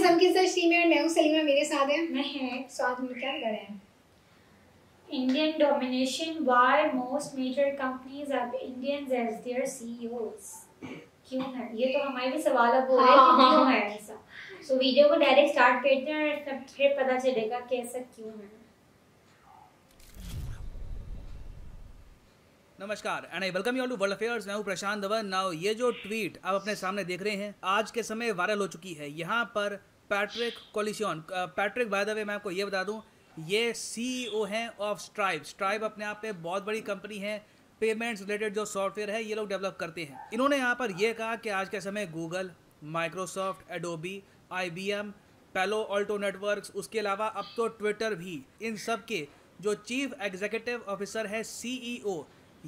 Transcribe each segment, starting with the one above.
सबके साथ शीमे और मैं हूं सलीमा, मेरे साथ है मैं है साथ में क्या कर रहे हैं। Indian domination, why most major companies have Indians as their CEOs? क्यों है ये तो हमारे भी सवाल अब हो रहे हैं कि क्यों है ऐसा। सो वीडियो को डायरेक्ट स्टार्ट करते हैं और फिर पता चलेगा कि ऐसा क्यों है। नमस्कार and I welcome you all to world affairs. मैं हूं प्रशांत धवन। नाउ ये जो ट्वीट आप अपने सामने देख रहे हैं आज के समय वायरल हो चुकी है। यहाँ पर Patrick coalition, Patrick by the way मैं आपको ये बता दूं, ये सीईओ हैं ऑफ स्ट्राइप। स्ट्राइप अपने आप में बहुत बड़ी कंपनी है, पेमेंट्स रिलेटेड जो सॉफ्टवेयर है ये लोग डेवलप करते हैं। इन्होंने यहाँ पर ये कहा कि आज के समय गूगल, माइक्रोसॉफ्ट, एडोबी, IBM, पैलो ऑल्टो नेटवर्क्स, उसके अलावा अब तो ट्विटर भी, इन सब के जो चीफ एग्जीक्यूटिव ऑफिसर है, सीईओ,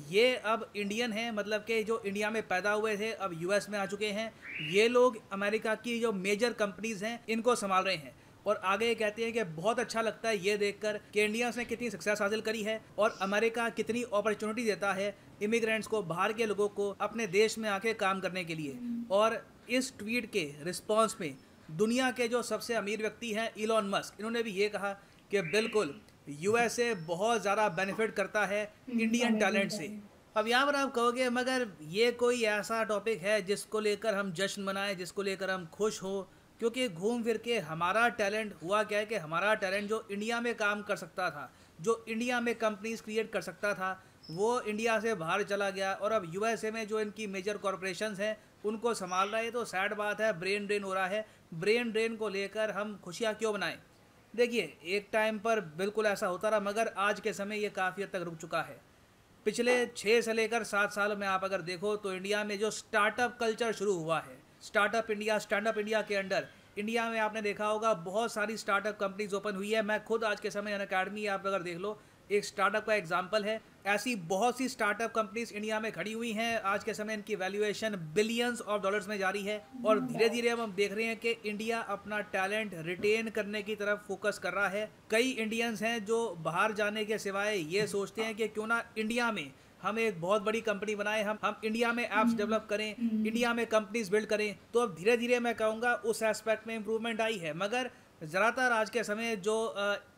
ये अब इंडियन हैं। मतलब कि जो इंडिया में पैदा हुए थे अब यूएस में आ चुके हैं। ये लोग अमेरिका की जो मेजर कंपनीज हैं इनको संभाल रहे हैं। और आगे कहते हैं कि बहुत अच्छा लगता है ये देखकर कि इंडिया ने कितनी सक्सेस हासिल करी है और अमेरिका कितनी अपॉर्चुनिटी देता है इमिग्रेंट्स को, बाहर के लोगों को अपने देश में आके काम करने के लिए। और इस ट्वीट के रिस्पॉन्स में दुनिया के जो सबसे अमीर व्यक्ति हैं इलॉन मस्क, इन्होंने भी ये कहा कि बिल्कुल यूएसए बहुत ज़्यादा बेनिफिट करता है इंडियन टैलेंट से। अब यहाँ पर आप कहोगे मगर ये कोई ऐसा टॉपिक है जिसको लेकर हम जश्न मनाएं, जिसको लेकर हम खुश हो, क्योंकि घूम फिर के हमारा टैलेंट हुआ क्या है कि हमारा टैलेंट जो इंडिया में काम कर सकता था, जो इंडिया में कंपनीज क्रिएट कर सकता था, वो इंडिया से बाहर चला गया और अब यूएसए में जो इनकी मेजर कॉरपोरेशंस हैं उनको संभाल रहा है। तो सैड बात है, ब्रेन ड्रेन हो रहा है। ब्रेन ड्रेन को लेकर हम खुशियाँ क्यों बनाएं? देखिए एक टाइम पर बिल्कुल ऐसा होता रहा मगर आज के समय ये काफ़ी हद तक रुक चुका है। पिछले 6 से लेकर 7 साल में आप अगर देखो तो इंडिया में जो स्टार्टअप कल्चर शुरू हुआ है, startup India, stand up India के अंडर इंडिया में आपने देखा होगा बहुत सारी स्टार्टअप कंपनीज ओपन हुई है। मैं खुद आज के समय अनअकैडमी आप अगर देख लो एक स्टार्टअप का एग्जाम्पल है। ऐसी बहुत सी स्टार्टअप कंपनीज इंडिया में खड़ी हुई हैं। आज के समय इनकी वैल्यूएशन बिलियंस ऑफ डॉलर्स में जारी है और धीरे धीरे हम देख रहे हैं कि इंडिया अपना टैलेंट रिटेन करने की तरफ फोकस कर रहा है। कई इंडियंस हैं जो बाहर जाने के सिवाय ये सोचते हैं कि क्यों ना इंडिया में हम एक बहुत बड़ी कंपनी बनाएं, हम इंडिया में ऐप्स डेवलप करें, इंडिया में कंपनीज बिल्ड करें। तो अब धीरे धीरे मैं कहूँगा उस एस्पेक्ट में इम्प्रूवमेंट आई है। मगर ज़्यादातर आज के समय जो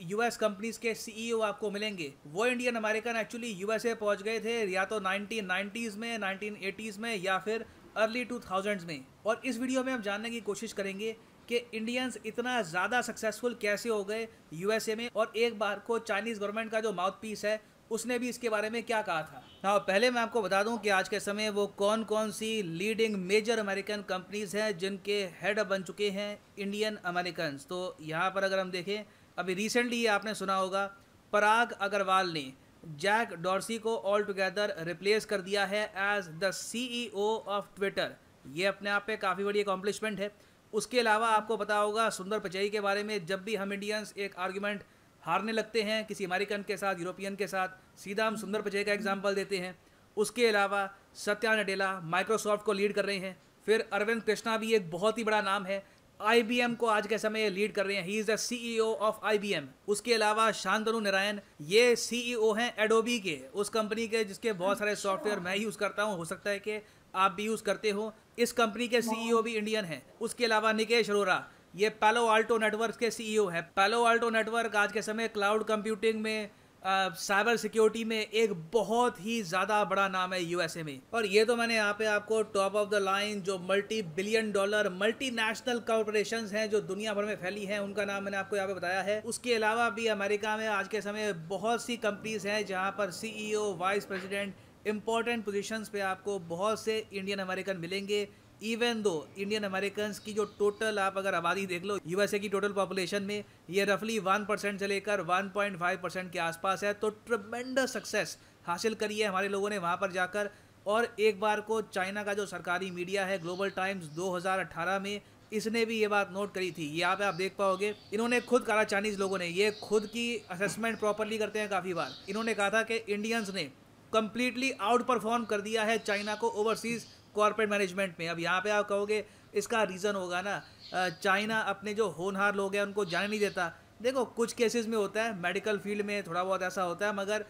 यूएस कंपनीज के सीईओ आपको मिलेंगे वो इंडियन अमेरिकन एक्चुअली यूएसए पहुंच गए थे या तो 1990s में, 1980s में या फिर अर्ली 2000s में। और इस वीडियो में हम जानने की कोशिश करेंगे कि इंडियंस इतना ज़्यादा सक्सेसफुल कैसे हो गए यूएसए में। और एक बार को चाइनीज़ गवर्नमेंट का जो माउथ पीस है उसने भी इसके बारे में क्या कहा था। हाँ, पहले मैं आपको बता दूं कि आज के समय वो कौन कौन सी लीडिंग मेजर अमेरिकन कंपनीज हैं जिनके हेड बन चुके हैं इंडियन अमेरिकन्स। तो यहाँ पर अगर हम देखें, अभी रिसेंटली आपने सुना होगा पराग अग्रवाल ने जैक डॉर्सी को ऑल टुगेदर रिप्लेस कर दिया है as the CEO of Twitter. ये अपने आप में काफ़ी बड़ी अकॉम्प्लिशमेंट है। उसके अलावा आपको पता होगा सुंदर पिचाई के बारे में। जब भी हम इंडियंस एक आर्ग्यूमेंट हारने लगते हैं किसी अमेरिकन के साथ, यूरोपियन के साथ, सीधा हम सुंदर पिचाई का एग्जांपल देते हैं। उसके अलावा सत्या नडेला माइक्रोसॉफ्ट को लीड कर रहे हैं। फिर अरविंद कृष्णा भी एक बहुत ही बड़ा नाम है, IBM को आज के समय लीड कर रहे हैं, he is the CEO of IBM। उसके अलावा शांतनु नारायण ये सीईओ हैं एडोबी के, उस कंपनी के जिसके बहुत सारे सॉफ्टवेयर मैं यूज़ करता हूँ, हो सकता है कि आप भी यूज़ करते हो। इस कंपनी के सीईओ भी इंडियन हैं। उसके अलावा निकेश अरोरा ये पैलो ऑल्टो नेटवर्क के सीईओ है। पैलो ऑल्टो नेटवर्क आज के समय क्लाउड कंप्यूटिंग में, साइबर सिक्योरिटी में एक बहुत ही ज़्यादा बड़ा नाम है यूएसए में। और ये तो मैंने यहाँ पे आपको टॉप ऑफ द लाइन जो multi billion dollar multinational corporations हैं जो दुनिया भर में फैली हैं उनका नाम मैंने आपको यहाँ पे बताया है। उसके अलावा भी अमेरिका में आज के समय बहुत सी कंपनीज हैं जहाँ पर CEO, vice president, important positions पे आपको बहुत से इंडियन अमेरिकन मिलेंगे। इवन दो इंडियन अमेरिकन्स की जो टोटल आप अगर आबादी देख लो यूएसए की टोटल पॉपुलेशन में, ये रफली 1% से लेकर 1.5% के आसपास है। तो ट्रेमेंडस सक्सेस हासिल करी है हमारे लोगों ने वहाँ पर जाकर। और एक बार को चाइना का जो सरकारी मीडिया है ग्लोबल टाइम्स 2018 में, इसने भी ये बात नोट करी थी। यहाँ पे आप देख पाओगे इन्होंने खुद कहा, चाइनीज़ लोगों ने, ये खुद की असेसमेंट प्रॉपरली करते हैं काफ़ी बार। इन्होंने कहा था कि इंडियंस ने कंप्लीटली आउट परफॉर्म कर दिया है चाइना को ओवरसीज़ कॉर्पोरेट मैनेजमेंट में। अब यहाँ पे आप कहोगे इसका रीज़न होगा ना चाइना अपने जो होनहार लोग हैं उनको जाने नहीं देता। देखो कुछ केसेस में होता है, मेडिकल फील्ड में थोड़ा बहुत ऐसा होता है, मगर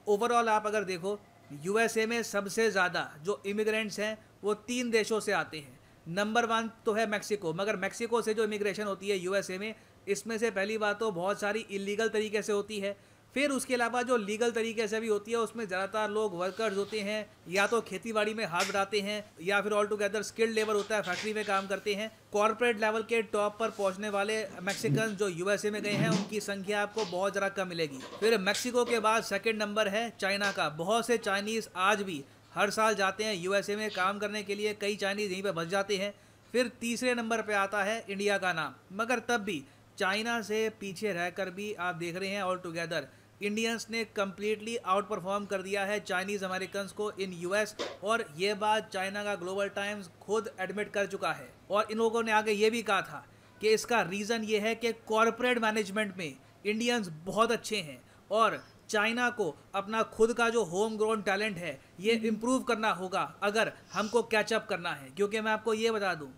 ओवरऑल आप अगर देखो यूएसए में सबसे ज़्यादा जो इमिग्रेंट्स हैं वो 3 देशों से आते हैं। नंबर 1 तो है मैक्सिको, मगर मैक्सिको से जो इमिग्रेशन होती है यूएसए में, इसमें से पहली बात तो बहुत सारी इलीगल तरीके से होती है। फिर उसके अलावा जो लीगल तरीके से भी होती है उसमें ज़्यादातर लोग वर्कर्स होते हैं, या तो खेतीबाड़ी में हाथ बढ़ाते हैं या फिर ऑल टुगेदर स्किल्ड लेबर होता है, फैक्ट्री में काम करते हैं। कॉर्पोरेट लेवल के टॉप पर पहुंचने वाले मैक्सिकन जो यूएसए में गए हैं उनकी संख्या आपको बहुत ज़रा कम मिलेगी। फिर मैक्सिको के बाद सेकेंड नंबर है चाइना का। बहुत से चाइनीज़ आज भी हर साल जाते हैं यूएसए में काम करने के लिए, कई चाइनीज़ यहीं पर बस जाते हैं। फिर तीसरे नंबर पे आता है इंडिया का नाम, मगर तब भी चाइना से पीछे रहकर भी आप देख रहे हैं ऑल टुगेदर इंडियंस ने कम्प्लीटली आउट परफॉर्म कर दिया है चाइनीज़ अमेरिकन्स को इन यूएस। और ये बात चाइना का ग्लोबल टाइम्स खुद एडमिट कर चुका है। और इन लोगों ने आगे ये भी कहा था कि इसका रीज़न ये है कि कॉरपोरेट मैनेजमेंट में इंडियंस बहुत अच्छे हैं और चाइना को अपना खुद का जो होम ग्रोन टैलेंट है ये इम्प्रूव करना होगा अगर हमको कैचअप करना है। क्योंकि मैं आपको ये बता दूं,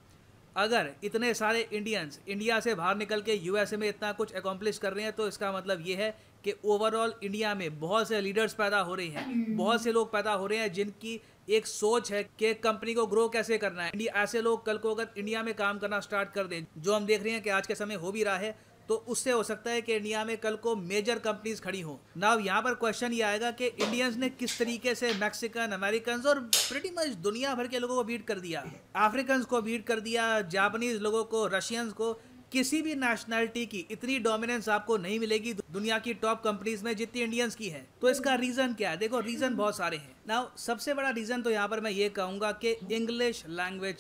अगर इतने सारे इंडियंस इंडिया से बाहर निकल के यूएसए में इतना कुछ अकॉम्प्लिश कर रहे हैं तो इसका मतलब ये है कि ओवरऑल इंडिया में बहुत से लीडर्स पैदा हो रहे हैं, बहुत से लोग पैदा हो रहे हैं जिनकी एक सोच है कि कंपनी को ग्रो कैसे करना है। ऐसे लोग कल को अगर इंडिया में काम करना स्टार्ट कर दें, जो हम देख रहे हैं कि आज के समय हो भी रहा है, तो उससे हो सकता है कि इंडिया में कल को मेजर कंपनीज खड़ी हों। नाउ यहाँ पर क्वेश्चन ये आएगा कि इंडियंस ने किस तरीके से मैक्सिकन, अमेरिकन और प्रीटी मच दुनिया भर के लोगों को बीट कर दिया। अफ्रीकन को बीट कर दिया, जापानीज लोगों को, रशियंस को। किसी भी नेशनैलिटी की इतनी डोमिनेंस आपको नहीं मिलेगी दुनिया की टॉप कंपनीज में जितनी इंडियंस की है। तो इसका रीज़न क्या है? देखो, रीज़न बहुत सारे हैं। नाउ सबसे बड़ा रीज़न तो यहाँ पर मैं ये कहूँगा कि इंग्लिश लैंग्वेज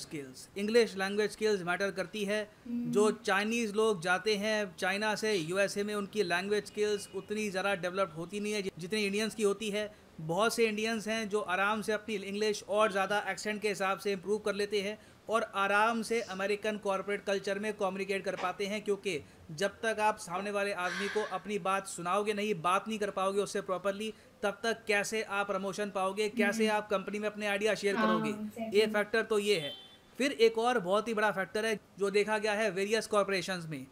स्किल्स मैटर करती है। जो चाइनीज़ लोग जाते हैं चाइना से यूएसए में, उनकी लैंग्वेज स्किल्स उतनी ज़रा डेवलप होती नहीं है जितनी इंडियंस की होती है। बहुत से इंडियंस हैं जो आराम से अपनी इंग्लिश और ज़्यादा एक्सेंट के हिसाब से इम्प्रूव कर लेते हैं और आराम से अमेरिकन कॉर्पोरेट कल्चर में कम्युनिकेट कर पाते हैं। क्योंकि जब तक आप सामने वाले आदमी को अपनी बात सुनाओगे नहीं, बात नहीं कर पाओगे उससे प्रॉपरली, तब तक कैसे आप प्रमोशन पाओगे, कैसे आप कंपनी में अपने आइडिया शेयर करोगे। ये फैक्टर तो ये है। फिर एक और बहुत ही बड़ा फैक्टर है जो देखा गया है वेरियस कॉर्पोरेशंस में,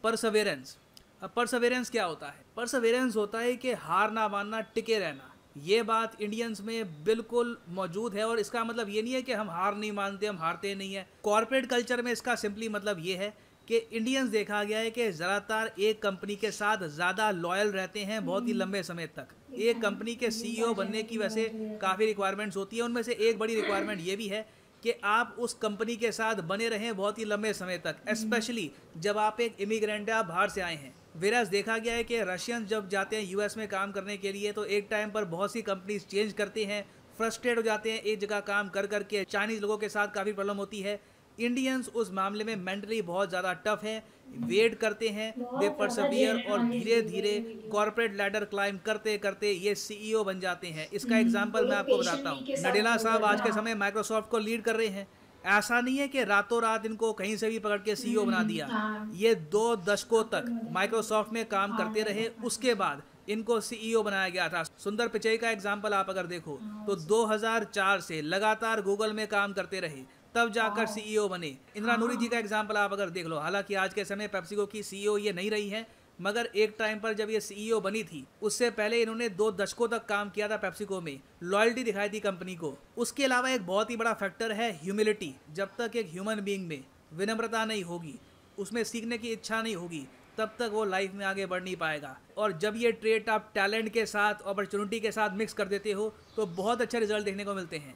परसवेरेंस। अब परसवेरेंस क्या होता है? परसवेरेंस होता है कि हार ना मानना, टिके रहना। ये बात इंडियंस में बिल्कुल मौजूद है और इसका मतलब ये नहीं है कि हम हार नहीं मानते, हम हारते नहीं है। कॉर्पोरेट कल्चर में इसका सिंपली मतलब ये है कि इंडियंस देखा गया है कि ज़्यादातर एक कंपनी के साथ ज़्यादा लॉयल रहते हैं बहुत ही लंबे समय तक। एक कंपनी के सीईओ बनने की वैसे काफ़ी रिक्वायरमेंट्स होती है, उनमें से एक बड़ी रिक्वायरमेंट ये भी है कि आप उस कंपनी के साथ बने रहें बहुत ही लंबे समय तक, स्पेशली जब आप एक इमिग्रेंट आप बाहर से आए हैं। वेराज देखा गया है कि रशियन जब जाते हैं यूएस में काम करने के लिए तो एक टाइम पर बहुत सी कंपनीज चेंज करते हैं, फ्रस्ट्रेट हो जाते हैं एक जगह काम कर करके। चाइनीज़ लोगों के साथ काफ़ी प्रॉब्लम होती है। इंडियंस उस मामले में मेंटली बहुत ज़्यादा टफ हैं, वेट करते हैं, दे परसवियर और धीरे धीरे कॉर्पोरेट लैडर क्लाइंब करते करते ये सीईओ बन जाते हैं। इसका एग्जांपल मैं आपको बताता हूँ। नडेला साहब आज के समय माइक्रोसॉफ्ट को लीड कर रहे हैं। ऐसा नहीं है कि रातों रात इनको कहीं से भी पकड़ के सीईओ बना दिया। ये 2 दशकों तक माइक्रोसॉफ्ट में काम करते रहे, उसके बाद इनको सीईओ बनाया गया था। सुंदर पिचई का एग्जांपल आप अगर देखो तो 2004 से लगातार गूगल में काम करते रहे, तब जाकर सीईओ बने। इंदिरा नूरी जी का एग्जांपल आप अगर देख लो, हालांकि आज के समय पेप्सिको की सीईओ ये नहीं रही है, मगर एक टाइम पर जब ये सीईओ बनी थी उससे पहले इन्होंने 2 दशकों तक काम किया था पेप्सिको में, लॉयल्टी दिखाई थी कंपनी को। उसके अलावा एक बहुत ही बड़ा फैक्टर है ह्यूमिलिटी। जब तक एक ह्यूमन बीइंग में विनम्रता नहीं होगी, उसमें सीखने की इच्छा नहीं होगी, तब तक वो लाइफ में आगे बढ़ नहीं पाएगा। और जब ये ट्रेट आप टैलेंट के साथ, अपॉर्चुनिटी के साथ मिक्स कर देते हो तो बहुत अच्छे रिजल्ट देखने को मिलते हैं।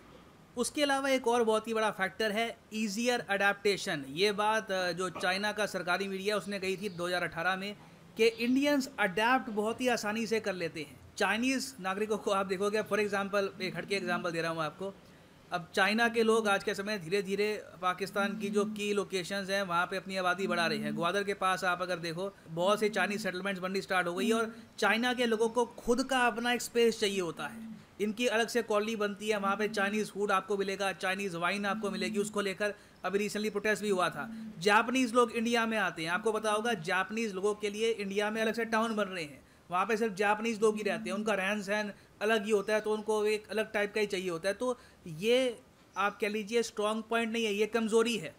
उसके अलावा एक और बहुत ही बड़ा फैक्टर है ईजियर अडेप्टेशन। ये बात जो चाइना का सरकारी मीडिया उसने कही थी 2018 में कि इंडियंस अडेप्ट बहुत ही आसानी से कर लेते हैं। चाइनीज़ नागरिकों को आप देखोगे, फॉर एग्जांपल एक हटके एग्जांपल दे रहा हूँ आपको। अब चाइना के लोग आज के समय धीरे धीरे पाकिस्तान की जो की लोकेशंस हैं वहाँ पे अपनी आबादी बढ़ा रहे हैं। ग्वादर के पास आप अगर देखो बहुत से चाइनीज़ सेटलमेंट्स बननी स्टार्ट हो गई और चाइना के लोगों को खुद का अपना एक स्पेस चाहिए होता है। इनकी अलग से कॉलोनी बनती है, वहाँ पे चाइनीज़ फूड आपको मिलेगा, चाइनीज़ वाइन आपको मिलेगी। उसको लेकर अभी रिसेंटली प्रोटेस्ट भी हुआ था। जापानीज़ लोग इंडिया में आते हैं, आपको पता होगा जापानीज़ लोगों के लिए इंडिया में अलग से टाउन बन रहे हैं। वहाँ पे सिर्फ जापानीज़ लोग ही रहते हैं, उनका रहन सहन अलग ही होता है, तो उनको एक अलग टाइप का ही चाहिए होता है। तो ये आप कह लीजिए स्ट्रॉन्ग पॉइंट नहीं है, ये कमज़ोरी है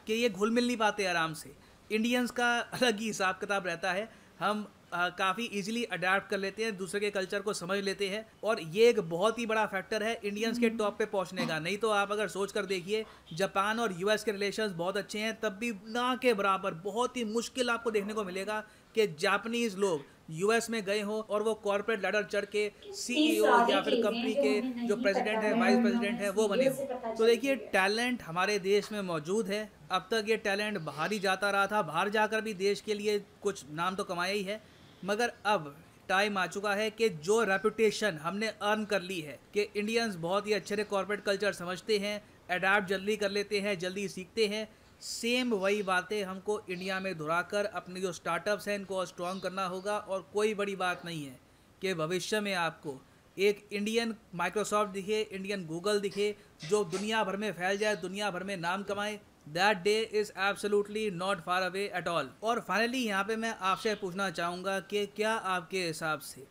कि ये घुल मिल नहीं पाते आराम से। इंडियंस का अलग ही हिसाब किताब रहता है। हम काफ़ी इजीली अडेप्ट कर लेते हैं, दूसरे के कल्चर को समझ लेते हैं, और ये एक बहुत ही बड़ा फैक्टर है इंडियंस के टॉप पे पहुंचने का। नहीं तो आप अगर सोच कर देखिए, जापान और यूएस के रिलेशंस बहुत अच्छे हैं, तब भी ना के बराबर बहुत ही मुश्किल आपको देखने को मिलेगा कि जापानीज लोग यूएस में गए हो और वो कॉर्पोरेट लैडर चढ़ के सीईओ या फिर कंपनी के जो प्रेसिडेंट है, वाइस प्रेसिडेंट है, वो बने हो। तो देखिए, टैलेंट हमारे देश में मौजूद है। अब तक ये टैलेंट बाहर ही जाता रहा था, बाहर जाकर भी देश के लिए कुछ नाम तो कमाया ही है, मगर अब टाइम आ चुका है कि जो रेपुटेशन हमने अर्न कर ली है कि इंडियंस बहुत ही अच्छे से कॉर्पोरेट कल्चर समझते हैं, अडैप्ट जल्दी कर लेते हैं, जल्दी सीखते हैं, सेम वही बातें हमको इंडिया में दोहराकर अपने जो स्टार्टअप्स हैं इनको स्ट्रॉन्ग करना होगा। और कोई बड़ी बात नहीं है कि भविष्य में आपको एक इंडियन माइक्रोसॉफ्ट दिखे, इंडियन गूगल दिखे, जो दुनिया भर में फैल जाए, दुनिया भर में नाम कमाए। That day is absolutely not far away at all. और फाइनली यहाँ पे मैं आपसे पूछना चाहूँगा कि क्या आपके हिसाब से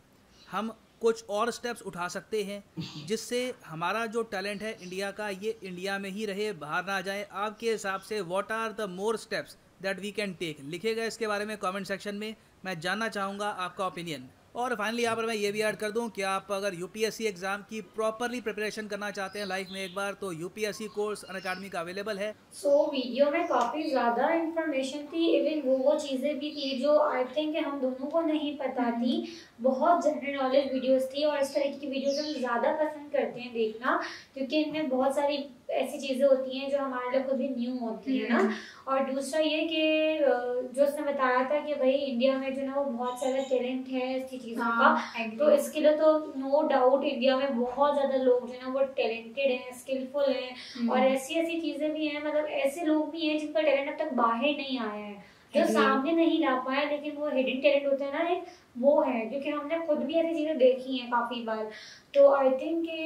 हम कुछ और स्टेप्स उठा सकते हैं जिससे हमारा जो टैलेंट है इंडिया का, ये इंडिया में ही रहे, बाहर ना जाए? आपके हिसाब से what are the more steps that we can take? लिखेगा इसके बारे में कमेंट सेक्शन में, मैं जानना चाहूँगा आपका ओपिनियन। और फाइनली यहाँ पर मैं ये भी ऐड कर दूँ कि आप अगर यूपीएससी एग्जाम की प्रॉपरली प्रिपरेशन करना चाहते हैं लाइफ में एक बार, तो यूपीएससी कोर्स अनअकैडमी का अवेलेबल है। वीडियो में काफ़ी ज़्यादा इंफॉर्मेशन थी, इवन वो चीज़ें भी थी जो आई थिंक हम दोनों को नहीं पता थी। बहुत जनरल नॉलेज वीडियोस थी, और इस तरह की वीडियोस हम ज़्यादा पसंद करते हैं देखना, क्योंकि इनमें बहुत सारी ऐसी चीज़ें होती हैं जो हमारे लिए खुद भी न्यू होती है ना। और दूसरा ये कि जो उसने बताया था कि भाई इंडिया में जो ना वो बहुत सारा टैलेंट है ऐसी चीज़ों का, तो इसके लिए तो नो डाउट इंडिया में बहुत ज़्यादा लोग जो ना वो टैलेंटेड हैं, स्किलफुल हैं, और ऐसी ऐसी चीज़ें भी हैं, मतलब ऐसे लोग भी हैं जिनका टैलेंट अब तक बाहर नहीं आया है, जो सामने नहीं ला पाया, लेकिन वो हिडन टैलेंट होता है ना एक, वो है, क्योंकि हमने खुद भी ऐसी चीज़ें देखी हैं काफ़ी बार। तो आई थिंक कि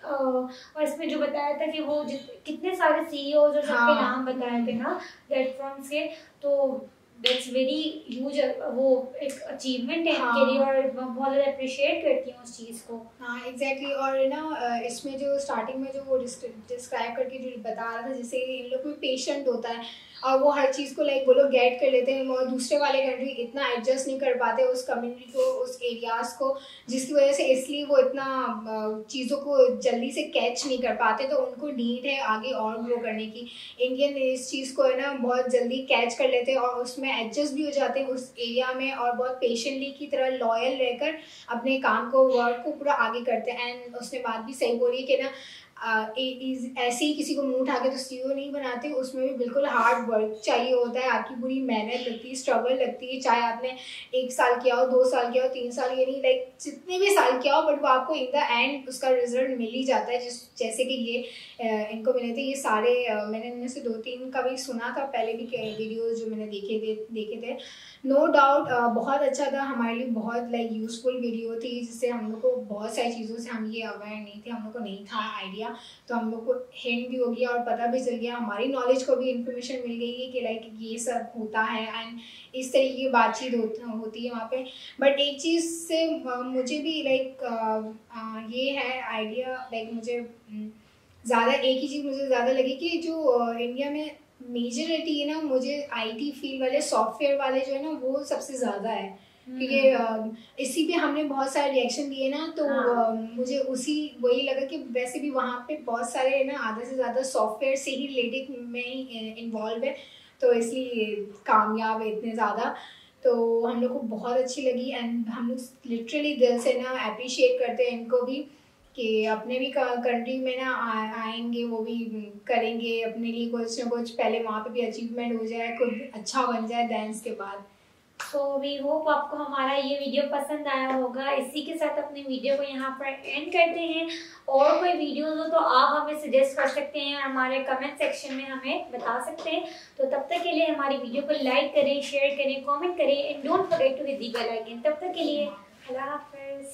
और इसमें जो बताया था कि वो कितने सारे सीईओ जो सबके नाम बताए थे ना प्लेटफॉर्म्स के, तो दैट्स वेरी ह्यूज, वो एक अचीवमेंट है इनके लिए, और बहुत ज़्यादा अप्रिशिएट करती हूँ उस चीज़ को। हाँ एग्जैक्टली। और ना इसमें जो स्टार्टिंग में जो वो डिस्क्राइब करके जो बता रहा था, जैसे इन लोग में पेशेंट होता है और वो हर चीज़ को लाइक वो लोग गेट कर लेते हैं, और दूसरे वाले कंट्री इतना एडजस्ट नहीं कर पाते उस कम्युनिटी को, उस एरियाज़ को, जिसकी वजह से इसलिए वो इतना चीज़ों को जल्दी से कैच नहीं कर पाते। तो उनको नीड है आगे और ग्रो करने की। इंडियन इस चीज़ को है ना बहुत जल्दी कैच कर लेते हैं और उसमें एडजस्ट भी हो जाते हैं उस एरिया में, और बहुत पेशेंटली की तरह लॉयल रहकर अपने काम को, वर्क को पूरा आगे करते हैं। एंड उसने बात भी सही बोली कि ना ऐसे ही किसी को मुंह उठा के तो सीईओ नहीं बनाते, उसमें भी बिल्कुल हार्ड वर्क चाहिए होता है, आपकी पूरी मेहनत लगती है, स्ट्रगल लगती है, चाहे आपने 1 साल किया हो, 2 साल किया हो, 3 साल, ये नहीं लाइक जितने भी साल किया हो, बट वो आपको इन द एंड उसका रिजल्ट मिल ही जाता है। जैसे कि ये इनको मिले थे, ये सारे मैंने इनमें से 2-3 का भी सुना था पहले भी वीडियोज़ जो मैंने देखे थे। नो डाउट बहुत अच्छा था, हमारे लिए बहुत लाइक यूज़फुल वीडियो थी, जिससे हम लोग को बहुत सारी चीज़ों से हम ये अवेयर नहीं थे, हम लोग को नहीं था आइडिया, तो हम लोग को हिंट भी हो गया और पता भी चल गया, हमारी नॉलेज को भी इंफॉर्मेशन मिल गई कि लाइक ये सब होता है एंड इस तरीके की बातचीत होती है वहाँ पे। बट एक चीज़ से मुझे भी लाइक ये है आइडिया, लाइक मुझे ज़्यादा एक ही चीज़ मुझे ज़्यादा लगी कि जो इंडिया में मेजॉरिटी है ना, मुझे आईटी फील्ड वाले, सॉफ्टवेयर वाले जो है ना, वो सबसे ज़्यादा है, क्योंकि इसी पे हमने बहुत सारे रिएक्शन दिए ना, तो मुझे वही लगा कि वैसे भी वहाँ पे बहुत सारे ना आधे से ज़्यादा सॉफ्टवेयर से ही रिलेटेड में ही इन्वॉल्व है, तो इसलिए कामयाब है इतने ज़्यादा। तो हम लोग को बहुत अच्छी लगी एंड हम लोग लिटरली दिल से ना अप्रिशिएट करते हैं इनको भी कि अपने भी कंट्री में ना आएंगे, वो भी करेंगे अपने लिए कुछ ना कुछ, पहले वहाँ पे भी अचीवमेंट हो जाए, खुद अच्छा बन जाए डांस के बाद। तो वी होप आपको हमारा ये वीडियो पसंद आया होगा। इसी के साथ अपने वीडियो को यहाँ पर एंड करते हैं। और कोई वीडियोस हो तो आप हमें सजेस्ट कर सकते हैं, हमारे कमेंट सेक्शन में हमें बता सकते हैं। तो तब तक के लिए हमारी वीडियो को लाइक करें, शेयर करें, कमेंट करें and don't forget to hit the bell icon. तब तक के लिए अल्लाह हाफिज़।